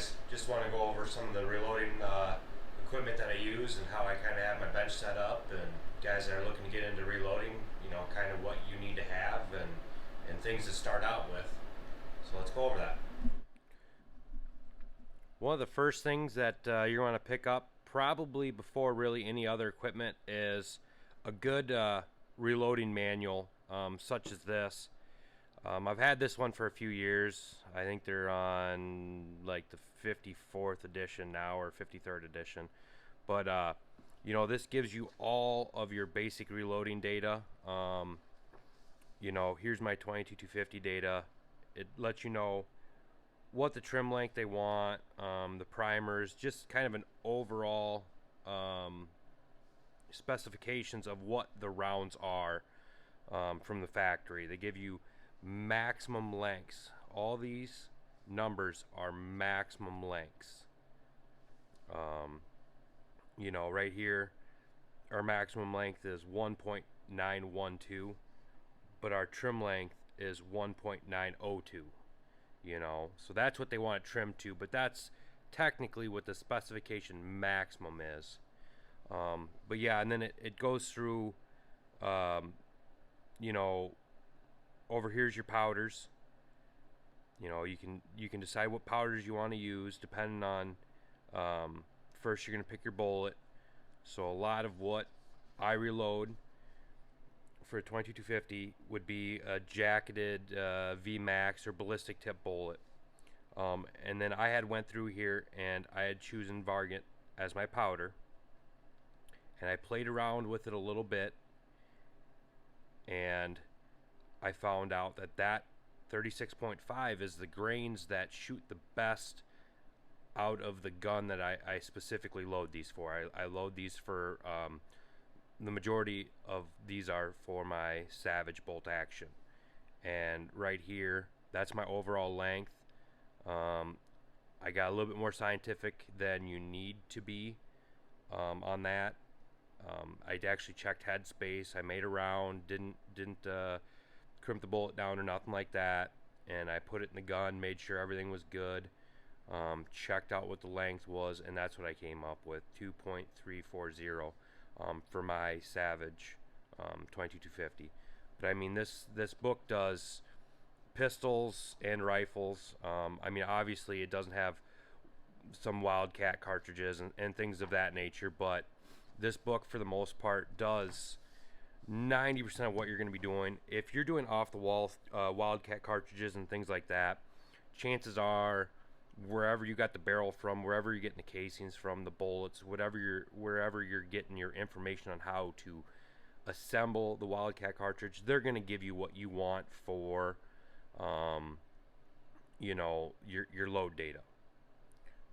guys. Just want to go over some of the reloading equipment that I use and how I kind of have my bench set up. And guys that are looking to get into reloading, you know, kind of what you need to have and things to start out with. So let's go over that. One of the first things that you're going to pick up, probably before really any other equipment, is a good reloading manual, such as this. I've had this one for a few years. I think they're on like the 54th edition now, or 53rd edition. But you know, this gives you all of your basic reloading data. You know, here's my 22-250 data. It lets you know what the trim length they want, the primers, just kind of an overall specifications of what the rounds are from the factory. They give you maximum lengths. All these numbers are maximum lengths. You know, right here, our maximum length is 1.912, but our trim length is 1.902. You know, so that's what they want it trimmed to, but that's technically what the specification maximum is. But yeah, and then it goes through, you know, over here's your powders. You know, you can decide what powders you want to use depending on, first you're going to pick your bullet. So a lot of what I reload for a 22-250 would be a jacketed VMAX or ballistic tip bullet. And then I had went through here and I had chosen Vargant as my powder. And I played around with it a little bit. And I found out that 36.5 is the grains that shoot the best out of the gun that I specifically load these for. I load these for, the majority of these are for my Savage bolt action. And right here, that's my overall length. I got a little bit more scientific than you need to be on that. I actually checked headspace. I made a round, didn't crimp the bullet down or nothing like that, and I put it in the gun, made sure everything was good, checked out what the length was, and that's what I came up with, 2.340 for my Savage 22-250. But I mean, this book does pistols and rifles. I mean, obviously it doesn't have some Wildcat cartridges and things of that nature, but this book for the most part does 90% of what you're going to be doing. If you're doing off the wall Wildcat cartridges and things like that, chances are wherever you got the barrel from, wherever you're getting the casings from, the bullets, wherever you're getting your information on how to assemble the Wildcat cartridge, they're going to give you what you want for you know, your load data.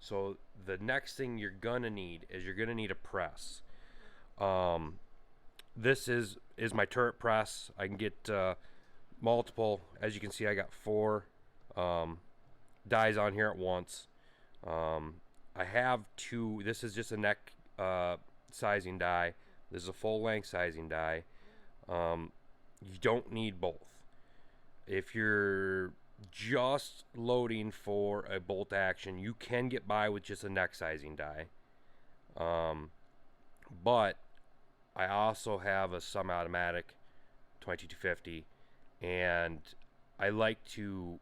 So the next thing you're gonna need is you're gonna need a press. This is my turret press. I can get multiple. As you can see, I got 4 dies on here at once. I have 2. This is just a neck sizing die. This is a full length sizing die. You don't need both. If you're just loading for a bolt action, you can get by with just a neck sizing die. But I also have a semi-automatic 22-250, and I like to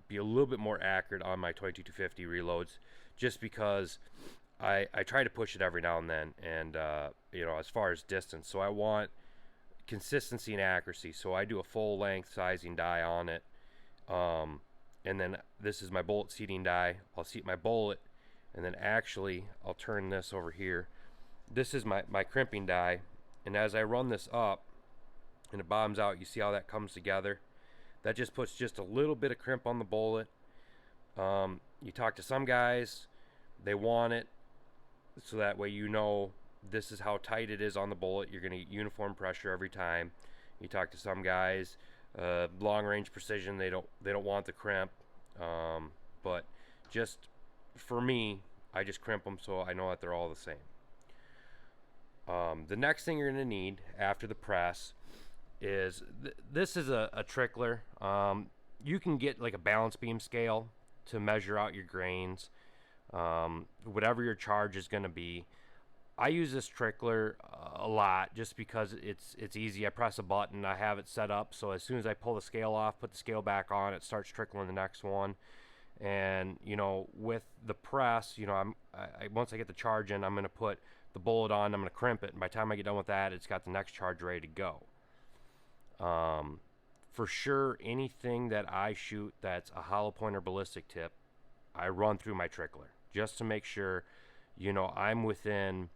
be a little bit more accurate on my 22-250 reloads, just because I try to push it every now and then, and you know, as far as distance. So I want consistency and accuracy. So I do a full length sizing die on it. And then this is my bullet seating die. I'll seat my bullet, and then actually I'll turn this over here. This is my crimping die, and as I run this up and it bottoms out, you see how that comes together? That just puts just a little bit of crimp on the bullet. You talk to some guys, they want it so that way you know this is how tight it is on the bullet. You're going to get uniform pressure every time. You talk to some guys, long range precision, they don't want the crimp, but just for me, I just crimp them so I know that they're all the same. The next thing you're going to need after the press is this is a trickler. You can get like a balance beam scale to measure out your grains, whatever your charge is going to be. I use this trickler a lot just because it's easy. I press a button, I have it set up so as soon as I pull the scale off, put the scale back on, it starts trickling the next one. And with the press, once I get the charge in, I'm going to put the bullet on, I'm going to crimp it, and by the time I get done with that, it's got the next charge ready to go. For sure, anything that I shoot that's a hollow point or ballistic tip, I run through my trickler just to make sure I'm within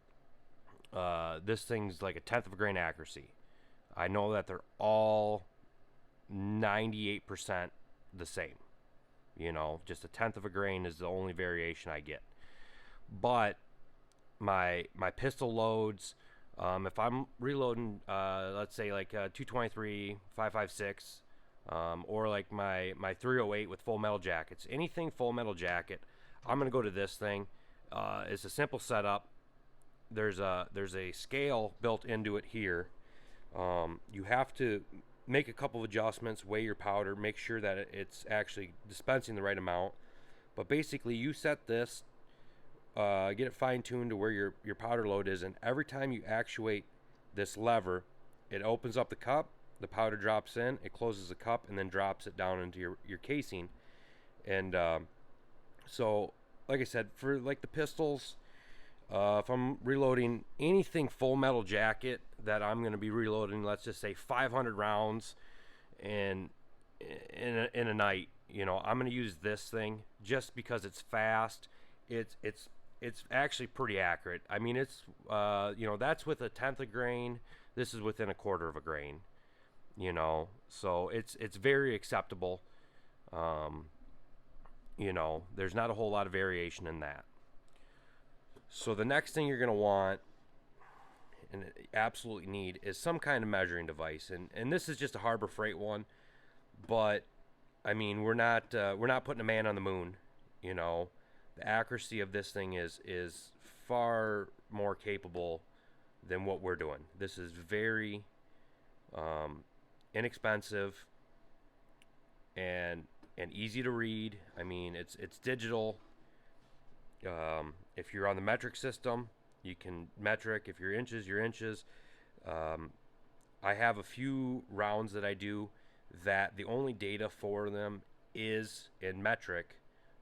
this thing's like a tenth of a grain accuracy. I know that they're all 98% the same. Just a tenth of a grain is the only variation I get. But my pistol loads, if I'm reloading, let's say like 223, 5.56, or like my 308 with full metal jackets, anything full metal jacket, I'm gonna go to this thing. It's a simple setup. There's a scale built into it here. You have to make a couple of adjustments, weigh your powder, make sure that it's actually dispensing the right amount. But basically, you set this, get it fine-tuned to where your powder load is, and every time you actuate this lever, it opens up the cup, the powder drops in, it closes the cup, and then drops it down into your casing. And so, like I said, for like the pistols, if I'm reloading anything full metal jacket that I'm going to be reloading, let's just say 500 rounds in a night, I'm going to use this thing just because it's fast. It's actually pretty accurate. I mean, it's that's with a tenth of grain. This is within a quarter of a grain. So it's very acceptable. There's not a whole lot of variation in that. So the next thing you're going to want and absolutely need is some kind of measuring device. And this is just a Harbor Freight one, but I mean, we're not putting a man on the moon. The accuracy of this thing is far more capable than what we're doing. This is very inexpensive and easy to read. I mean, it's digital. If you're on the metric system, you can metric. If you're inches, you're inches. I have a few rounds that I do that the only data for them is in metric.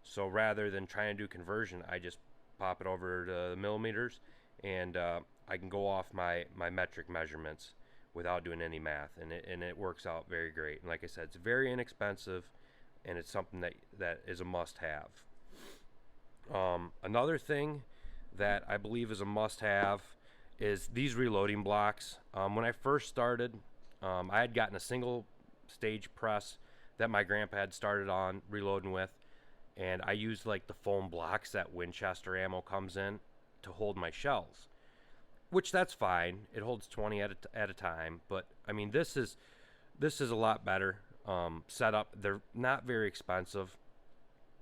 So rather than trying to do conversion, I just pop it over to the millimeters, and I can go off my metric measurements without doing any math, and it works out very great. And like I said, it's very inexpensive, and it's something that is a must-have. Another thing that I believe is a must-have is these reloading blocks. When I first started, I had gotten a single stage press that my grandpa had started on reloading with, and I used like the foam blocks that Winchester ammo comes in to hold my shells, which that's fine. It holds 20 at a time, but I mean this is a lot better setup. They're not very expensive.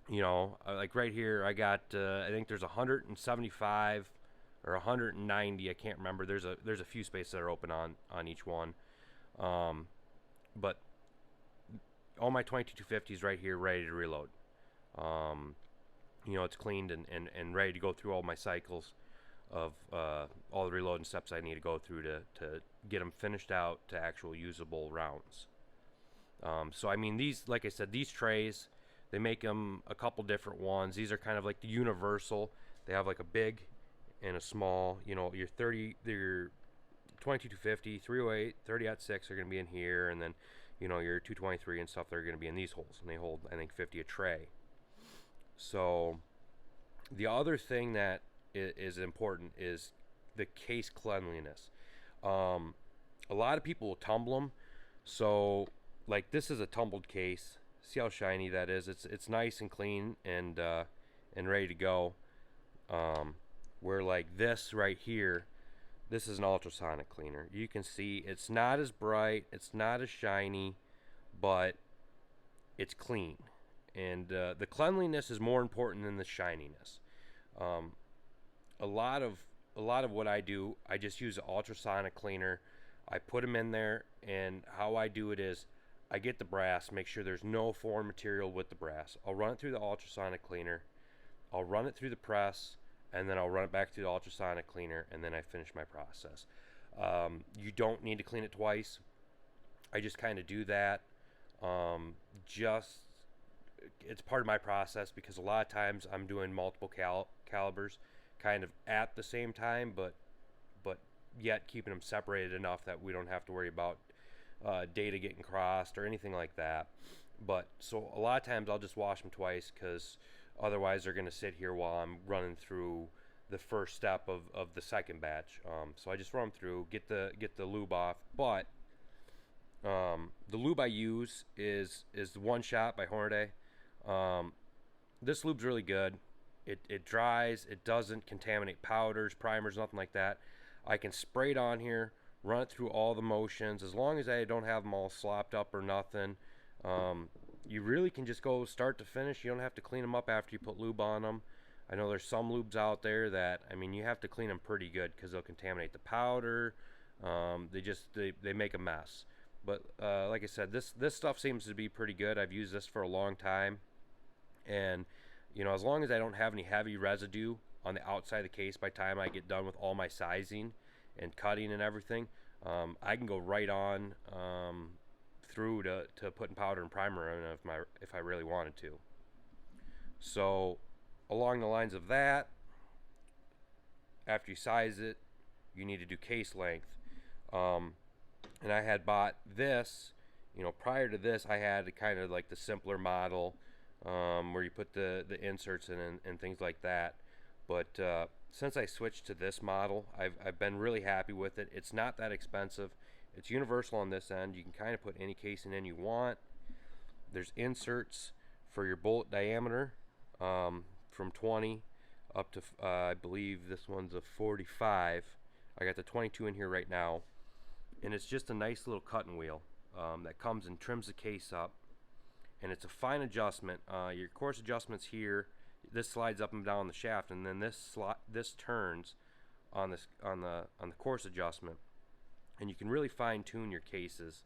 Like right here, I got I think there's 175 or 190. I can't remember. There's a few spaces that are open on each one, but all my 2250s right here, ready to reload. It's cleaned and ready to go through all my cycles of all the reloading steps I need to go through to get them finished out to actual usable rounds. So I mean, these, like I said, these trays, they make them a couple different ones. These are kind of like the universal. They have like a big and a small. Your 2250, 308, 30-06 are going to be in here, and then your 223 and stuff, they're going to be in these holes, and they hold, I think, 50 a tray. So the other thing that is important is the case cleanliness. A lot of people will tumble them. So like this is a tumbled case. See how shiny that is. It's nice and clean and ready to go. Where like this right here, this is an ultrasonic cleaner. You can see it's not as bright, it's not as shiny, but it's clean. And the cleanliness is more important than the shininess. A lot of what I do, I just use an ultrasonic cleaner. I put them in there, and how I do it is I get the brass, make sure there's no foreign material with the brass. I'll run it through the ultrasonic cleaner. I'll run it through the press, and then I'll run it back through the ultrasonic cleaner, and then I finish my process. You don't need to clean it twice. I just kind of do that. Just it's part of my process because a lot of times I'm doing multiple calibers kind of at the same time, but yet keeping them separated enough that we don't have to worry about data getting crossed or anything like that. But so a lot of times I'll just wash them twice because otherwise they're going to sit here while I'm running through the first step of the second batch. So I just run them through, get the lube off. But the lube I use is One Shot by Hornady. This lube's really good. It dries. It doesn't contaminate powders, primers, nothing like that. I can spray it on here, run it through all the motions. As long as I don't have them all slopped up or nothing, you really can just go start to finish. You don't have to clean them up after you put lube on them. I know there's some lubes out there that, I mean, you have to clean them pretty good because they'll contaminate the powder. They make a mess. But like I said, this stuff seems to be pretty good. I've used this for a long time, and you know, as long as I don't have any heavy residue on the outside of the case by the time I get done with all my sizing and cutting and everything, I can go right on through to putting powder and primer in if I really wanted to. So along the lines of that, after you size it, you need to do case length. And I had bought this, you know, prior to this I had kind of like the simpler model where you put the inserts in and things like that. But since I switched to this model, I've been really happy with it. It's not that expensive. It's universal on this end. You can kind of put any casing in you want. There's inserts for your bullet diameter from 20 up to, I believe this one's a 45. I got the 22 in here right now. And it's just a nice little cutting wheel that comes and trims the case up. And it's a fine adjustment. Your coarse adjustment's here. This slides up and down the shaft, and then this turns on the coarse adjustment. And you can really fine tune your cases.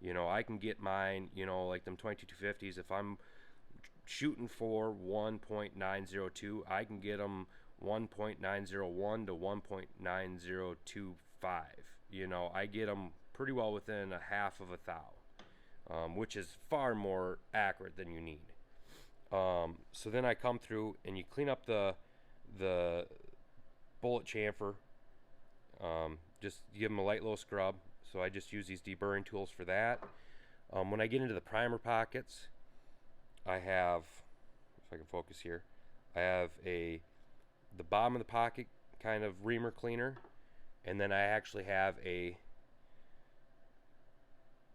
You know, I can get mine, you know, like them 22-250s. If I'm shooting for 1.902, I can get them 1.901 to 1.9025. You know, I get them pretty well within a half of a thou, which is far more accurate than you need. So then I come through and you clean up the bullet chamfer. Just give them a light little scrub. So I just use these deburring tools for that. When I get into the primer pockets, I have, if I can focus here, I have the bottom of the pocket kind of reamer cleaner, and then I actually have a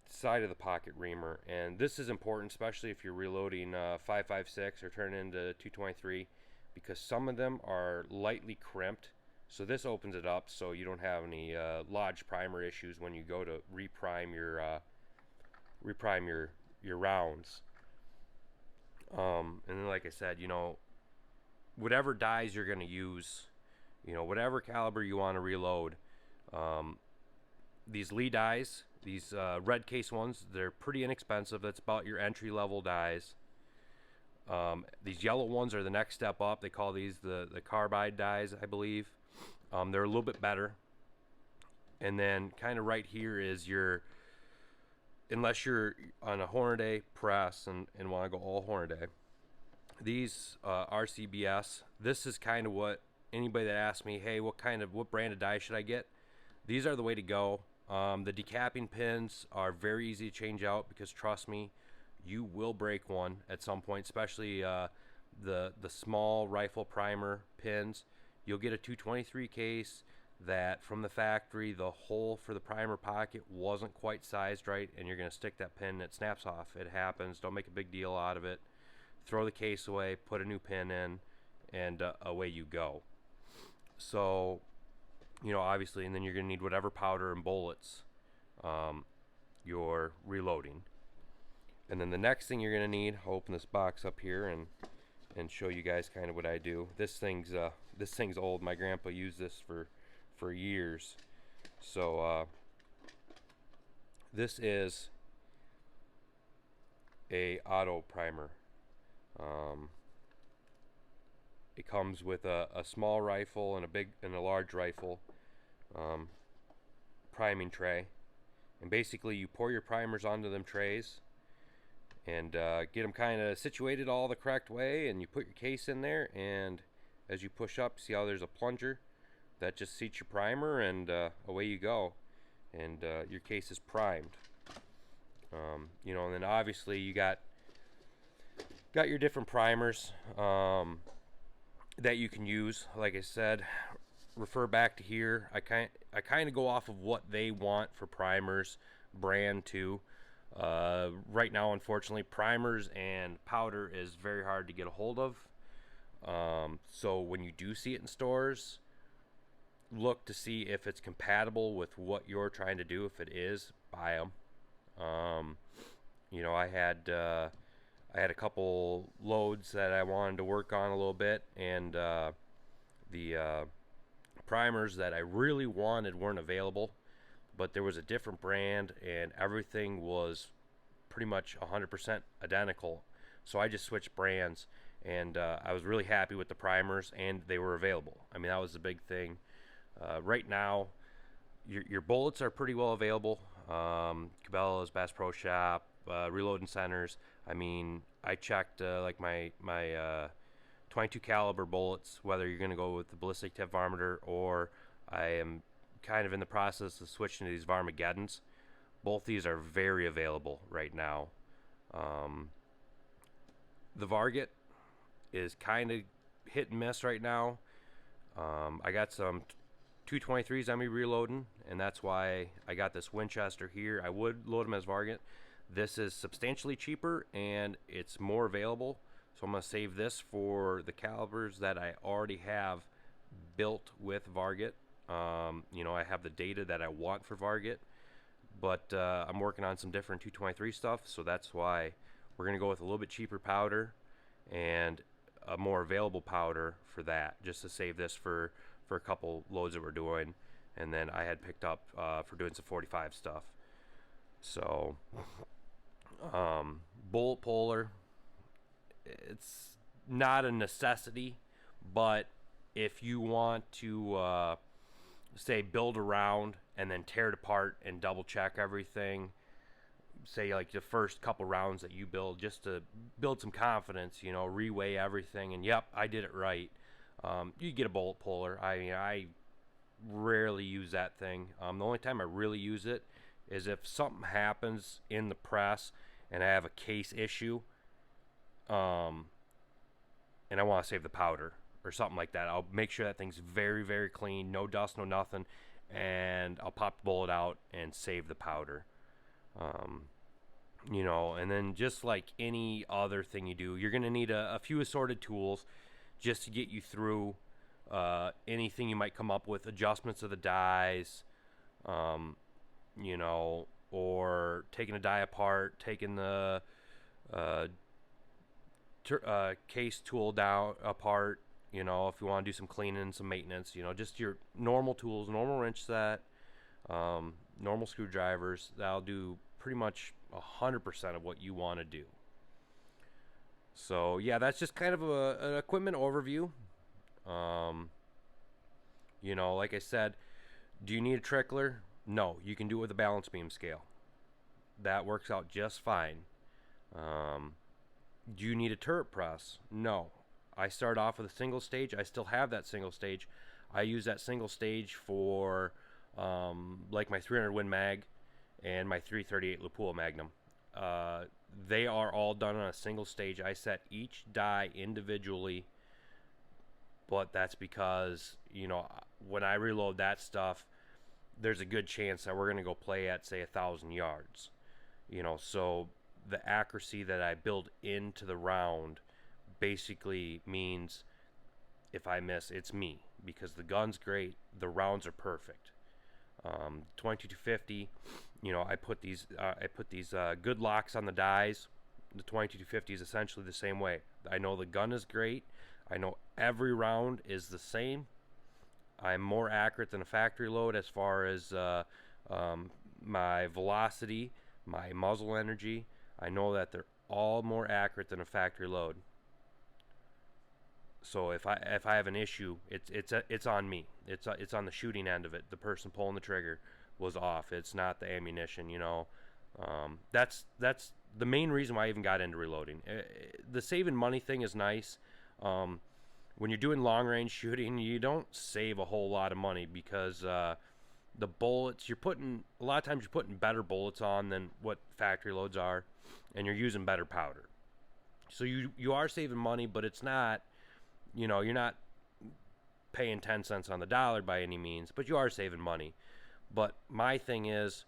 side of the pocket reamer. And this is important, especially if you're reloading 5.56 or turning into 223, because some of them are lightly crimped. So this opens it up so you don't have any lodge primer issues when you go to reprime your rounds. And then, like I said, you know, whatever dies you're going to use, you know, whatever caliber you want to reload, these Lee dies, these red case ones, they're pretty inexpensive. That's about your entry level dies. These yellow ones are the next step up. They call these the carbide dies, I believe. They're a little bit better. And then kind of right here is unless you're on a Hornady press and want to go all Hornady, these RCBS, this is kind of what anybody that asks me, hey, what brand of die should I get? These are the way to go. The decapping pins are very easy to change out because, trust me, you will break one at some point, especially the small rifle primer pins. You'll get a 223 case that from the factory, the hole for the primer pocket wasn't quite sized right, and you're going to stick that pin and it snaps off. It happens. Don't make a big deal out of it. Throw the case away, put a new pin in, and away you go. So, you know, obviously, and then you're going to need whatever powder and bullets you're reloading. And then the next thing you're going to need, I'll open this box up here and show you guys kind of what I do. This thing's old. My grandpa used this for years. So this is a auto primer. It comes with a small rifle and a large rifle um, priming tray, and basically you pour your primers onto them trays and get them kind of situated all the correct way, and you put your case in there, and as you push up, see how there's a plunger that just seats your primer, and away you go, and your case is primed. And then obviously you got your different primers that you can use. Like I said, refer back to here. I kind of go off of what they want for primers, brand too. Right now, unfortunately, primers and powder is very hard to get a hold of. So when you do see it in stores, look to see if it's compatible with what you're trying to do. If it is, buy them. I had a couple loads that I wanted to work on a little bit, and the primers that I really wanted weren't available, but there was a different brand, and everything was pretty much 100% identical. So I just switched brands, and I was really happy with the primers, and they were available. I mean, that was the big thing. Right now, your bullets are pretty well available. Cabela's, Bass Pro Shop, reloading centers. I mean, I checked like my 22 caliber bullets, whether you're going to go with the ballistic tip varminter, or I am kind of in the process of switching to these Varmageddons. Both these are very available right now. The Varget is kind of hit and miss right now. I got some 223s on me reloading, and that's why I got this Winchester here. I would load them as Varget. This is substantially cheaper and it's more available, so I'm going to save this for the calibers that I already have built with Varget. I have the data that I want for Varget, but I'm working on some different 223 stuff, so that's why we're going to go with a little bit cheaper powder and a more available powder for that, just to save this for a couple loads that we're doing, and then I had picked up for doing some 45 stuff. So bullet puller, it's not a necessity, but if you want to say build a round and then tear it apart and double check everything, say like the first couple rounds that you build, just to build some confidence, reweigh everything, and yep, I did it right. You get a bullet puller. I rarely use that thing. The only time I really use it is if something happens in the press and I have a case issue, and I want to save the powder or something like that. I'll make sure that thing's very, very clean, no dust, no nothing, and I'll pop the bullet out and save the powder. And then just like any other thing you do, you're going to need a few assorted tools just to get you through anything you might come up with, adjustments of the dies, or taking a die apart, taking the case tool down apart, if you want to do some cleaning, some maintenance, just your normal tools, normal wrench set, normal screwdrivers. That'll do pretty much 100% of what you want to do. So yeah, that's just kind of an equipment overview. Like I said, do you need a trickler? No, you can do it with a balance beam scale. That works out just fine. Do you need a turret press? No. I start off with a single stage. I still have that single stage. I use that single stage for like my 300 Win Mag and my 338 Lapua Magnum. They are all done on a single stage. I set each die individually, but that's because, when I reload that stuff, there's a good chance that we're going to go play at, say, 1,000 yards. So the accuracy that I build into the round basically means if I miss, it's me, because the gun's great, the rounds are perfect. 2250, I put these good locks on the dies. The 2250 is essentially the same way. I know the gun is great. I know every round is the same. I'm more accurate than a factory load as far as my velocity, my muzzle energy. I know that they're all more accurate than a factory load. So if I have an issue, it's on me. It's on the shooting end of it. The person pulling the trigger was off. It's not the ammunition. That's the main reason why I even got into reloading. The saving money thing is nice. When you're doing long range shooting, you don't save a whole lot of money because the bullets a lot of times you're putting better bullets on than what factory loads are, and you're using better powder. So you are saving money, but it's not, you're not paying 10 cents on the dollar by any means, but you are saving money. But my thing is,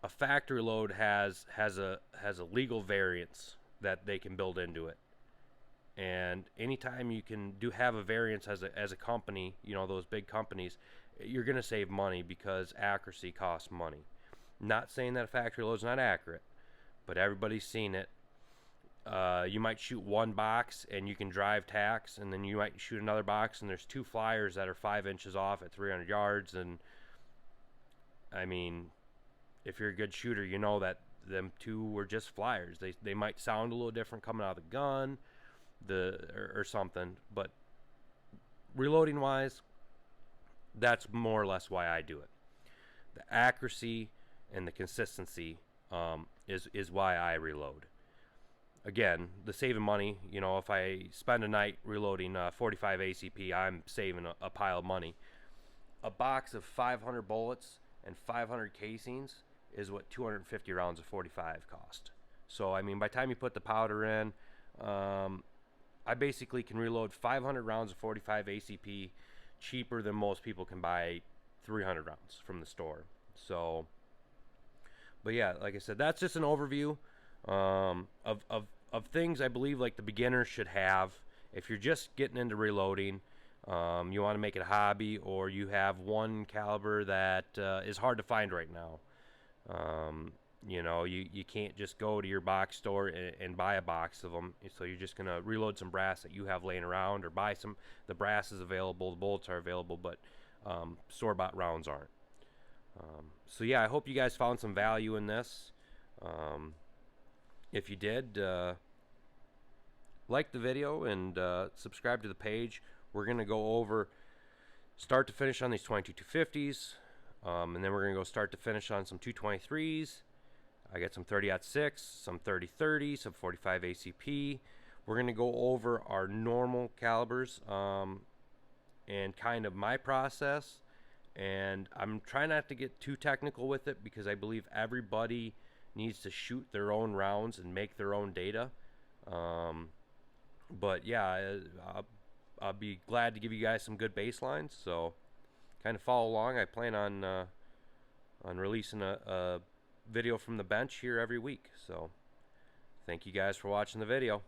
a factory load has a legal variance that they can build into it. And anytime you can have a variance as a company, those big companies, you're going to save money because accuracy costs money. Not saying that a factory load's not accurate, but everybody's seen it. You might shoot one box and you can drive tacks, and then you might shoot another box and there's two flyers that are 5 inches off at 300 yards. And I mean, if you're a good shooter, you know that them two were just flyers. They might sound a little different coming out of the gun, or something, but reloading wise, that's more or less why I do it. The accuracy and the consistency is why I reload. Again, the saving money, if I spend a night reloading 45 ACP, I'm saving a pile of money. A box of 500 bullets and 500 casings is what 250 rounds of 45 cost. So, I mean, by the time you put the powder in, I basically can reload 500 rounds of 45 ACP cheaper than most people can buy 300 rounds from the store. So, but yeah, like I said, that's just an overview of things I believe like the beginner should have. If you're just getting into reloading, you want to make it a hobby, or you have one caliber that is hard to find right now. You can't just go to your box store and buy a box of them. So you're just going to reload some brass that you have laying around, or buy some. The brass is available, the bullets are available, but store-bought rounds aren't. So yeah, I hope you guys found some value in this. If you did, like the video and subscribe to the page. We're going to go over start to finish on these 22-250s, and then we're going to go start to finish on some 223s. I got some 30-06, some 30-30, some 45 ACP. We're going to go over our normal calibers and kind of my process. And I'm trying not to get too technical with it because I believe everybody needs to shoot their own rounds and make their own data. But yeah, I'll be glad to give you guys some good baselines. So kind of follow along. I plan on releasing a video from the bench here every week. So thank you guys for watching the video.